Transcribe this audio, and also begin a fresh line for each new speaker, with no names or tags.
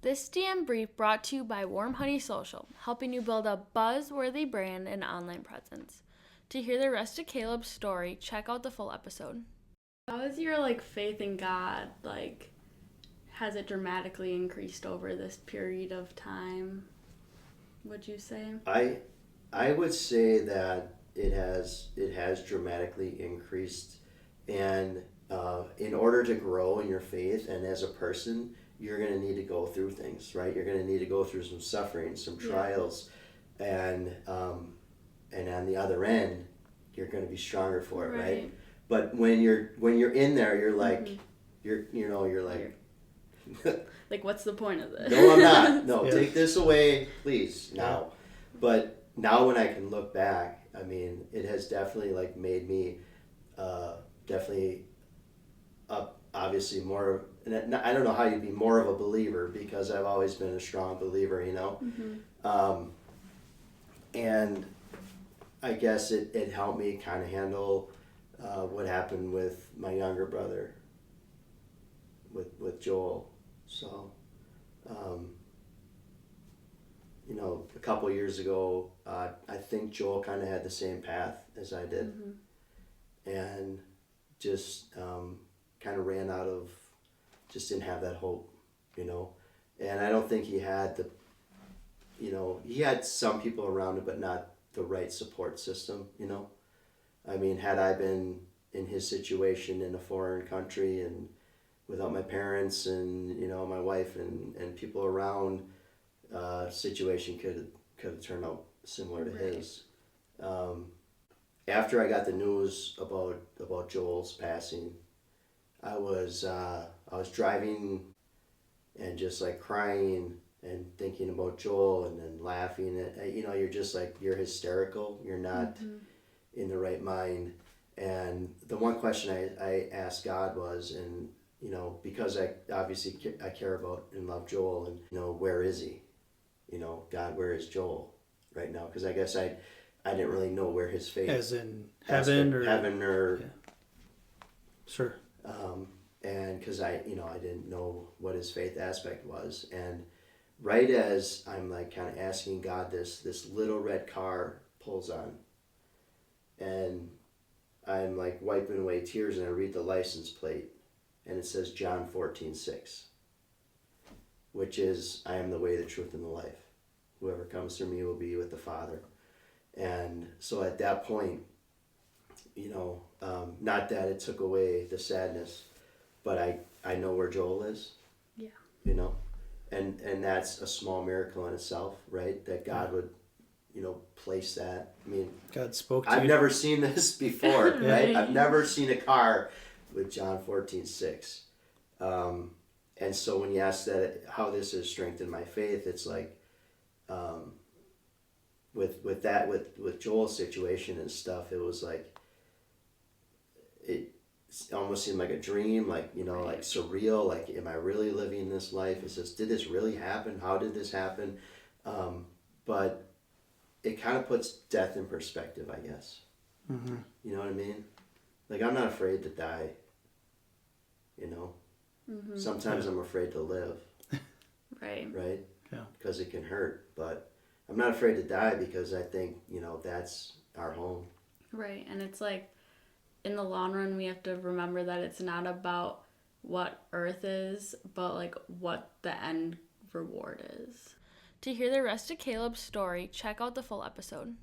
This DM brief brought to you by Warm Honey Social, helping you build a buzz-worthy brand and online presence. To hear the rest of Caleb's story, check out the full episode. How is your faith in God? Has it dramatically increased over this period of time? Would you say?
I would say that it has dramatically increased, and in order to grow in your faith and as a person, you're going to need to go through things, right? You're going to need to go through some suffering, some trials, and on the other end, you're going to be stronger for it, right? But when you're in there, you're like, you're like,
like, what's the point of this?
No, I'm not. No, take this away, please, now. But now when I can look back, I mean, it has definitely made me definitely obviously more. And I don't know how you'd be more of a believer, because I've always been a strong believer, and I guess it helped me kind of handle what happened with my younger brother, with Joel. So, a couple years ago, I think Joel kind of had the same path as I did, and just kind of ran out of, just didn't have that hope, and I don't think he had he had some people around him, but not the right support system, I mean, had I been in his situation in a foreign country and without my parents and, my wife and people around, situation could have turned out similar to his. After I got the news about Joel's passing, I was driving and just crying and thinking about Joel and then laughing. You're just you're hysterical. You're not in the right mind. And the one question I asked God was, and because I obviously I care about and love Joel, and where is he? God, where is Joel right now? Because I guess I didn't really know where his faith,
as in heaven or sure.
And because I didn't know what his faith aspect was, and right as I'm kind of asking God this little red car pulls on, and I'm wiping away tears, and I read the license plate, and it says John 14:6, which is, I am the way, the truth, and the life. Whoever comes through me will be with the Father. And so at that point, not that it took away the sadness, but I know where Joel is.
Yeah.
And that's a small miracle in itself, right? That God would, place that. I mean,
God spoke to
I've
you.
never seen this before, right? I've never seen a car with John 14:6. And so when you ask that, how this has strengthened my faith, it's with Joel's situation and stuff, it was it almost seemed like a dream, surreal, am I really living this life? Did this really happen? How did this happen? But it kind of puts death in perspective, I guess.
Mm-hmm.
You know what I mean? I'm not afraid to die, Sometimes I'm afraid to live.
Right?
Yeah.
Because it can hurt, but I'm not afraid to die, because I think, that's our home.
Right, and it's in the long run, we have to remember that it's not about what Earth is, but what the end reward is. To hear the rest of Caleb's story, check out the full episode.